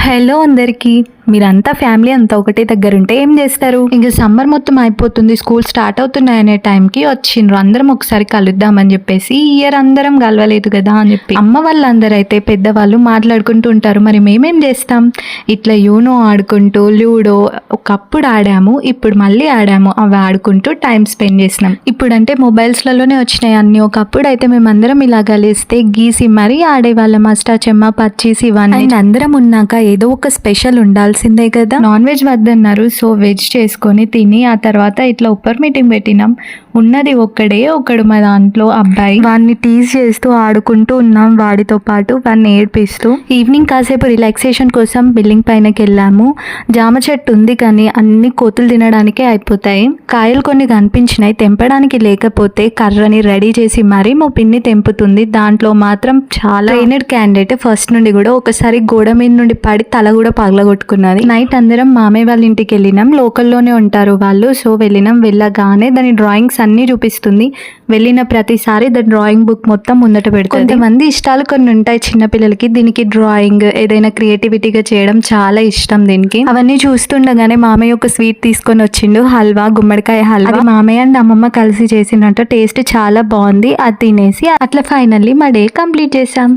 Hello అందరికీ. మీరంతా family అంతా ఒకటే దగ్గర ఉంటే ఏం చేస్తారు? ఇంక సమ్మర్ మొత్తం అయిపోతుంది, స్కూల్ స్టార్ట్ అవుతున్నాయి అనే టైంకి వచ్చిండ్రు అందరం ఒకసారి కలుద్దామని చెప్పేసి. ఈ ఇయర్ అందరం కలవలేదు కదా అని చెప్పి అమ్మ వాళ్ళందరూ అయితే పెద్దవాళ్ళు మాట్లాడుకుంటూ ఉంటారు. మరి మేమేం చేస్తాం, ఇట్లా యూనో ఆడుకుంటూ లూడో ఒకప్పుడు ఆడాము, ఇప్పుడు మళ్ళీ ఆడాము. అవి ఆడుకుంటూ టైం స్పెండ్ చేసినాం. ఇప్పుడంటే మొబైల్స్లలోనే వచ్చినాయి అన్ని. ఒకప్పుడు అయితే మేమందరం ఇలా కలిస్తే గీసి మరీ ఆడేవాళ్ళం, అష్టాచెమ్మ పచ్చీస్ ఇవన్నీ. అండ్ అందరం ఉన్నాక ఏదో ఒక స్పెషల్ ఉండాల్సిందే కదా. నాన్ వెజ్ వద్దన్నారు, సో వెజ్ చేసుకొని తిని ఆ తర్వాత ఇట్లా ఉప్పర్ మీటింగ్ పెట్టినాం. ఉన్నది ఒకడు మా దాంట్లో అబ్బాయి, వాడిని టీజ్ చేస్తూ ఆడుకుంటూ ఉన్నాం, వాడితో పాటు వాడిని ఏడ్పిస్తూ. ఈవినింగ్ కాసేపు రిలాక్సేషన్ కోసం బిల్డింగ్ పైనకి వెళ్ళాము. జామ చెట్టు ఉంది కానీ అన్ని కోతులు తినడానికే అయిపోతాయి. కాయలు కొన్ని కనిపించినాయి, తెంపడానికి లేకపోతే కర్రని రెడీ చేసి మరీ మా పిన్ని తెంపుతుంది. దాంట్లో మాత్రం చాలా ట్రైనడ్ క్యాండిడేట్. ఫస్ట్ నుండి కూడా ఒకసారి గోడ మీద నుండి పడి తల కూడా పగలగొట్టుకున్నది. నైట్ అందరం మామయ్య వాళ్ళ ఇంటికి వెళ్ళినాం, లోకల్లోనే ఉంటారు వాళ్ళు. సో వెళ్ళినాం. వెళ్ళగానే దాని డ్రాయింగ్స్ అన్ని చూపిస్తుంది. వెళ్ళిన ప్రతిసారి దాని డ్రాయింగ్ బుక్ మొత్తం ముందట పెడుతుంది. కొంతమంది ఇష్టాలు కొన్ని ఉంటాయి చిన్నపిల్లలకి. దీనికి డ్రాయింగ్ ఏదైనా క్రియేటివిటీగా చేయడం చాలా ఇష్టం దీనికి. అవన్నీ చూస్తుండగానే మామయ్య ఒక స్వీట్ తీసుకొని వచ్చిండు, హల్వా, గుమ్మడికాయ హల్వా. అది మామయ్య అండ్ అమ్మమ్మ కలిసి చేసినట్టు టేస్ట్ చాలా బాగుంది. అది తినేసి అట్లా ఫైనల్లీ మా డే కంప్లీట్ చేసాం.